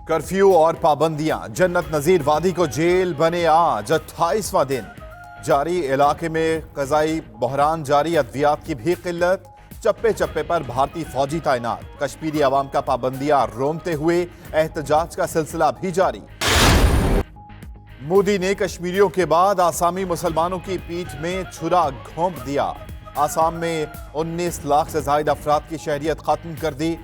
Curfew और पाबंदियां, जन्नत नजीर वादी को जेल बने आज 28वां दिन जारी। इलाके में क़ज़ाई बहरान जारी, अद्वियात की भी किल्लत, चप्पे चप्पे पर भारतीय फौजी तैनात। कश्मीरी अवाम का पाबंदियां रोमते हुए एहतजाज का सिलसिला भी जारी। मोदी ने कश्मीरियों के बाद आसामी मुसलमानों की पीठ में छुरा घोंप दिया। आसाम में 19 लाख से ज्यादा अफराद की शहरियत खत्म कर दी।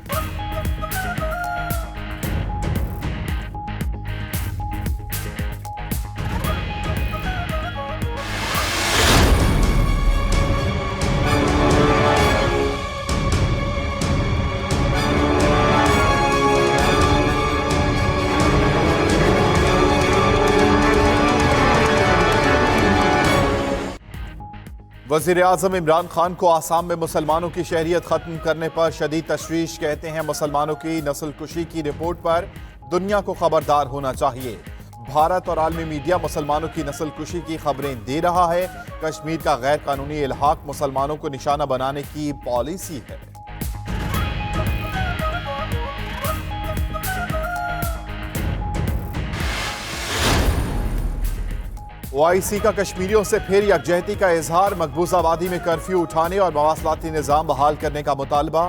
वज़ीर आज़म इमरान खान को आसाम में मुसलमानों की शहरियत खत्म करने पर शदीद तशवीश। कहते हैं मुसलमानों की नस्ल कुशी की रिपोर्ट पर दुनिया को खबरदार होना चाहिए। भारत और आलमी मीडिया मुसलमानों की नस्ल कुशी की खबरें दे रहा है। कश्मीर का गैर कानूनी इल्हाक मुसलमानों को निशाना बनाने की पॉलिसी है। ओआईसी का कश्मीरियों से फिर यकजहती का इजहार। मकबूजा वादी में कर्फ्यू उठाने और मवासलाती निजाम बहाल करने का मुतालबा।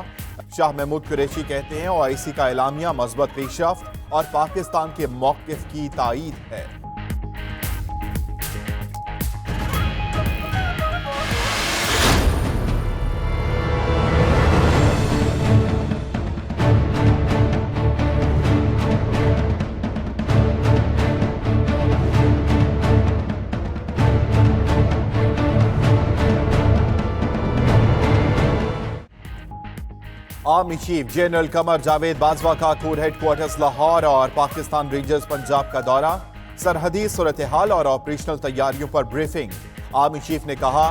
शाह महमूद कुरैशी कहते हैं ओआईसी का एलामिया मज़बूत पेशरफ्त और पाकिस्तान के मौक़िफ़ की तायीद है। Army chief general Qamar Javed Bajwa का कोर हेडक्वार्टर्स लाहौर और पाकिस्तान रेंजर्स पंजाब का दौरा। सरहदी सूरत हाल और ऑपरेशनल तैयारियों पर ब्रीफिंग। आर्मी चीफ ने कहा,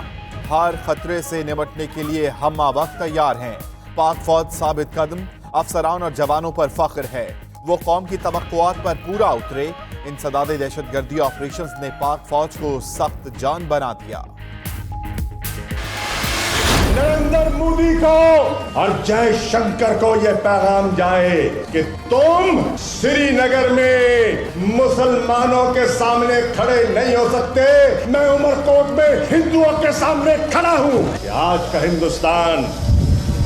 हर खतरे से निपटने के लिए हम वक्त तैयार हैं। पाक फौज साबित कदम, अफसरान और जवानों पर फख्र है। वो कौम की तवक्कुआत पर पूरा उतरे। इंसदाद दहशतगर्दी ऑपरेशंस ने पाक फौज को सख्त जान बना दिया। नरेंद्र मोदी को और जयशंकर को यह पैगाम जाए कि तुम श्रीनगर में मुसलमानों के सामने खड़े नहीं हो सकते। मैं उमरकोट में हिंदुओं के सामने खड़ा हूं। आज का हिंदुस्तान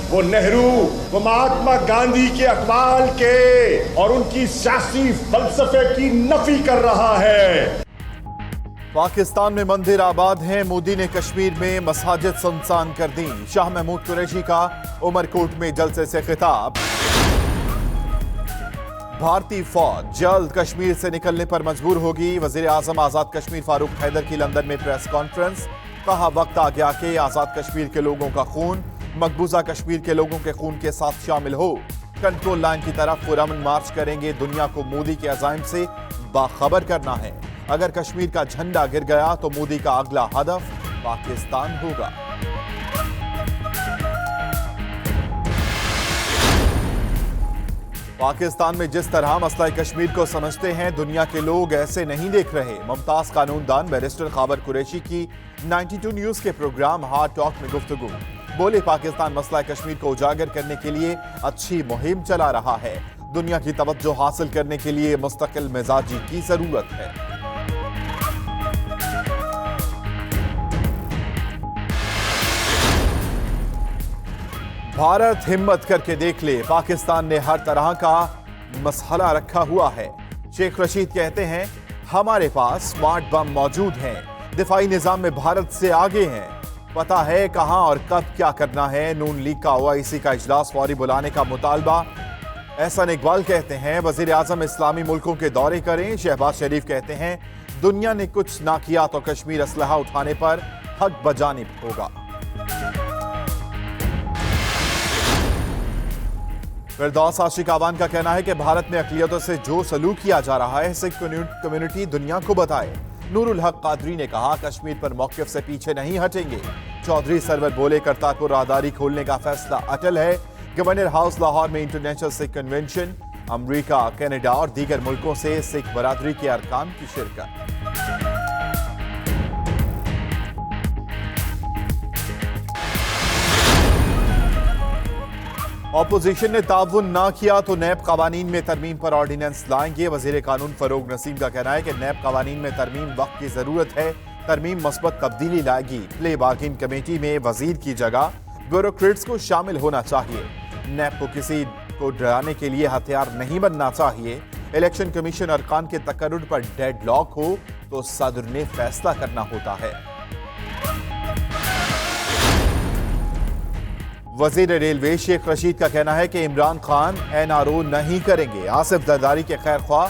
वो नेहरू, वो महात्मा गांधी के अक़वाल के और उनकी सियासी फलसफे की नफी कर रहा है। पाकिस्तान में मंदिर आबाद हैं। मोदी ने कश्मीर में मसाजिद सुनसान कर दी। शाह महमूद कुरैशी का उमरकोट में जलसे से खिताब। भारतीय फौज जल्द कश्मीर से निकलने पर मजबूर होगी। वजीर आजम आजाद कश्मीर फारूक हैदर की लंदन में प्रेस कॉन्फ्रेंस। कहा, वक्त आ गया कि आजाद कश्मीर के लोगों का खून मकबूजा कश्मीर के लोगों के खून के साथ शामिल हो। कंट्रोल लाइन की तरफ पुरअमन मार्च करेंगे। दुनिया को मोदी के अज़ाइम से बाखबर करना है। अगर कश्मीर का झंडा गिर गया तो मोदी का अगला हदफ पाकिस्तान होगा। पाकिस्तान में जिस तरह मसला कश्मीर को समझते हैं, दुनिया के लोग ऐसे नहीं देख रहे। मुमताज कानूनदान बैरिस्टर खाबर कुरैशी की 92 न्यूज के प्रोग्राम हार्ड टॉक में गुफ्तगू। बोले, पाकिस्तान मसला कश्मीर को उजागर करने के लिए अच्छी मुहिम चला रहा है। दुनिया की तवज्जो हासिल करने के लिए मुस्तकिल मिजाजी की जरूरत है। भारत हिम्मत करके देख ले, पाकिस्तान ने हर तरह का मसला रखा हुआ है। शेख रशीद कहते हैं, हमारे पास स्मार्ट बम मौजूद हैं। दिफाई निजाम में भारत से आगे हैं। पता है कहां और कब क्या करना है। नून लीग का ओआईसी का इजलास फौरी बुलाने का मुतालबा। एहसान इकबाल कहते हैं, वजीर आजम इस्लामी मुल्कों के दौरे करें। शहबाज शरीफ कहते हैं, दुनिया ने कुछ ना किया तो कश्मीर असलहा उठाने पर हक बजानिब होगा। फिरदौस आशिक आवान का कहना है कि भारत में अक़लियतों से जो सलूक किया जा रहा है, सिख कम्युनिटी दुनिया को बताए। नूरुल हक कादरी ने कहा, कश्मीर पर मौक़िफ़ से पीछे नहीं हटेंगे। चौधरी सरवर बोले, करतारपुर राहदारी खोलने का फैसला अटल है। गवर्नर हाउस लाहौर में इंटरनेशनल सिख कन्वेंशन। अमरीका, कनाडा और दीगर मुल्कों से सिख बरादरी के अरकान की शिरकत। ऑपोजिशन ने ताउन ना किया तो नैब कवानीन में तरमीम पर ऑर्डिनेंस लाएंगे। वजीर कानून फरोग नसीम का कहना है कि नैब कवानीन में तरमीम वक्त की जरूरत है। तरमीम मस्बत तब्दीली लाएगी। प्ले बार्गिन कमेटी में वजीर की जगह ब्यूरोक्रेट्स को शामिल होना चाहिए। नैब को किसी को डराने के लिए हथियार नहीं बनना चाहिए। इलेक्शन कमीशन अरकान के तकर्रुर पर डेडलॉक हो तो सदर ने फैसला करना होता है। वजीर रेलवे शेख रशीद का कहना है कि इमरान खान NRO नहीं करेंगे। आसिफ जरदारी के खैर ख्वाह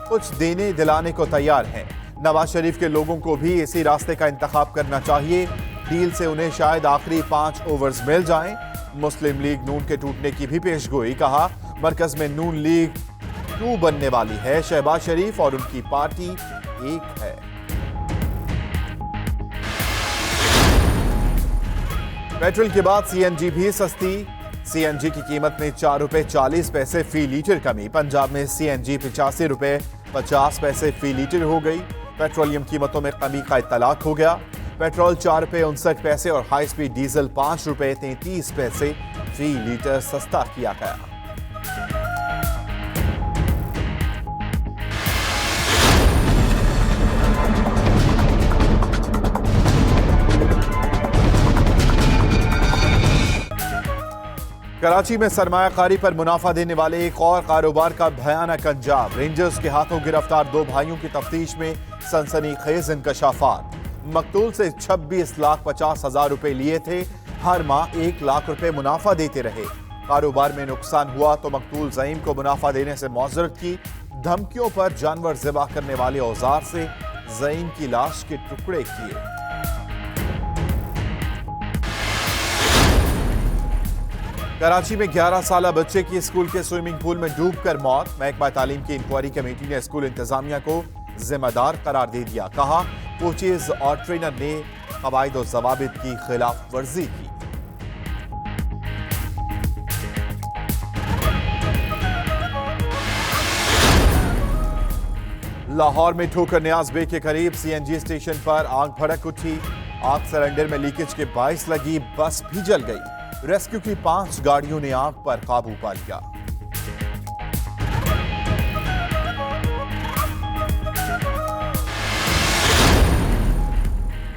कुछ देने दिलाने को तैयार हैं। नवाज शरीफ के लोगों को भी इसी रास्ते का इंतखाब करना चाहिए। डील से उन्हें शायद आखिरी 5 ओवर्स मिल जाएं। मुस्लिम लीग नून के टूटने की भी पेशगोई। कहा मरकज में नून लीग 2 बनने वाली है। शहबाज शरीफ और उनकी पार्टी एक है। पेट्रोल के बाद CNG भी सस्ती। CNG की कीमत में 4 रुपए 40 पैसे फी लीटर कमी। पंजाब में CNG 85 रुपए 50 पैसे फी लीटर हो गई। पेट्रोलियम कीमतों में कमी का इत्तलाक हो गया। पेट्रोल 4 रुपए 59 पैसे और हाई स्पीड डीजल 5 रुपए 33 पैसे फी लीटर सस्ता किया गया। कराची में सरमायाकारी पर मुनाफा देने वाले एक और कारोबार का भयानक अंजाम। रेंजर्स के हाथों गिरफ्तार 2 भाइयों की तफ्तीश में सनसनीखेज इंकशाफात। मकतूल से 26,50,000 रुपए लिए थे। हर माह 1 लाख रुपए मुनाफा देते रहे। कारोबार में नुकसान हुआ तो मकतूल ज़ईम को मुनाफा देने से मौजरत की। धमकियों पर जानवर ज़िबा करने वाले औजार से ज़ईम की लाश के टुकड़े किए। कराची में 11 साला बच्चे की स्कूल के स्विमिंग पूल में डूबकर मौत। महकमा तालीम की इंक्वायरी कमेटी ने स्कूल इंतजामिया को जिम्मेदार करार दे दिया। कहा कोचेज और ट्रेनर ने कवायद और ज़वाबित की खिलाफ वर्जी की। लाहौर में ठोकर न्याज बे के करीब CNG स्टेशन पर आग भड़क उठी। आग सिलेंडर में लीकेज के बाइस लगी। बस भी जल गई। रेस्क्यू की 5 गाड़ियों ने आग पर काबू पा लिया।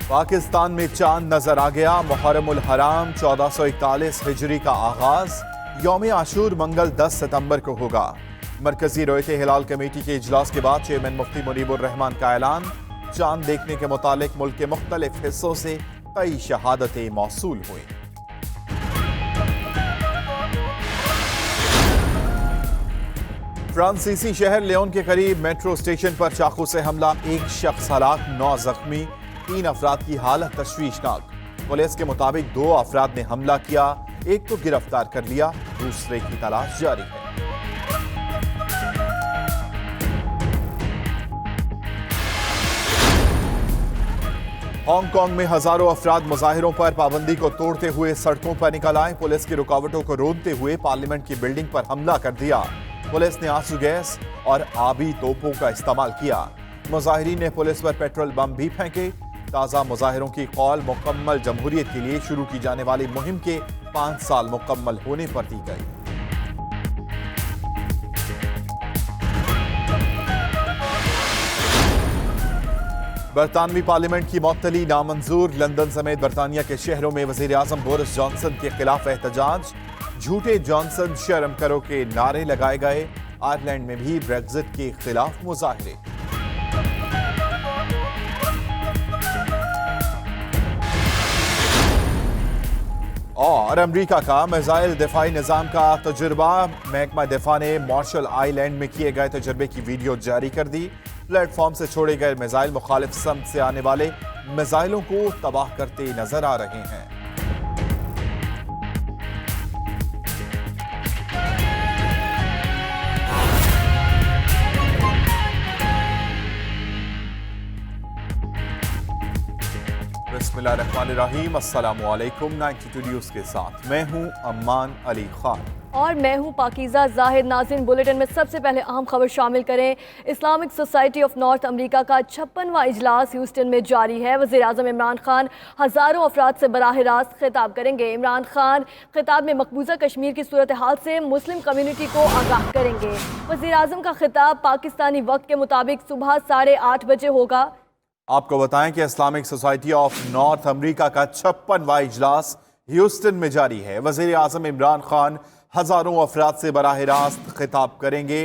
पाकिस्तान में चांद नजर आ गया। मुहर्रमुल हराम 1441 हिजरी का आगाज। यौम आशूर मंगल 10 सितंबर को होगा। मरकजी रोयते हिलाल कमेटी के इजलास के बाद चेयरमैन मुफ्ती मुनीबुर रहमान का ऐलान। चांद देखने के मुतालिक मुल्क के मुख्तलिफ हिस्सों से कई शहादतें मौसूल हुई। फ्रांसीसी शहर लियोन के करीब मेट्रो स्टेशन पर चाकू से हमला। 1 शख्स हलाक, 9 जख्मी। 3 अफराद की हालत तशवीशनाक। पुलिस के मुताबिक 2 अफराद ने हमला किया। एक को गिरफ्तार कर लिया, दूसरे की तलाश जारी है। हांगकांग में हजारों अफराद मुजाहिरों पर पाबंदी को तोड़ते हुए सड़कों पर निकल आए। पुलिस की रुकावटों को रोकते हुए पार्लियामेंट की बिल्डिंग पर हमला कर दिया। पुलिस ने आंसू गैस और आबी तोपों का इस्तेमाल किया। मुजाहिरीन ने पुलिस पर पेट्रोल बम भी फेंके। ताज़ा मुजाहिरों की कॉल मुकम्मल जमहूरियत के लिए शुरू की जाने वाली मुहिम के 5 साल मुकम्मल होने पर दी गई। बरतानवी पार्लियामेंट की मअतली नामंजूर। लंदन समेत बरतानिया के शहरों में वजीर आजम बोरिस जॉनसन के खिलाफ एहतजाज। झूठे जॉनसन शर्म करो के नारे लगाए गए। आयरलैंड में भी ब्रेक्जिट के खिलाफ मुजाहरे। और अमेरिका का मिसाइल दिफाई निजाम का तजुर्बा। महकमा दिफा ने मार्शल आइलैंड में किए गए तजुर्बे की वीडियो जारी कर दी। प्लेटफॉर्म से छोड़े गए मिसाइल मुखालिफ सम्त से आने वाले मिसाइलों को तबाह करते नजर आ रहे हैं। बिस्मिल्लाहिर्रहमानिर्रहीम। अस्सलामुअलैकुम। 92 न्यूज़ के साथ मैं हूं अम्मान अली खान। और मैं हूं पाकीज़ा जाहिद। नाज़रीन, बुलेटिन में सबसे पहले अहम खबर शामिल करें। Islamic society of north America का 56वां इजलास ह्यूस्टन में जारी है। वज़ीर आज़म इमरान खान हज़ारों अफराद से बराह रास्त खिताब करेंगे। इमरान खान खिताब में मकबूजा कश्मीर की सूरत हाल से मुस्लिम कम्यूनिटी को आगाह करेंगे। वज़ीर आज़म का खिताब पाकिस्तानी वक्त के मुताबिक सुबह 8:30 बजे होगा। आपको बताएं कि Islamic society of north America का 56वां इजलास ह्यूस्टन में जारी है। वज़ीर आज़म इमरान खान हजारों अफराद से बराह रास्त खिताब करेंगे।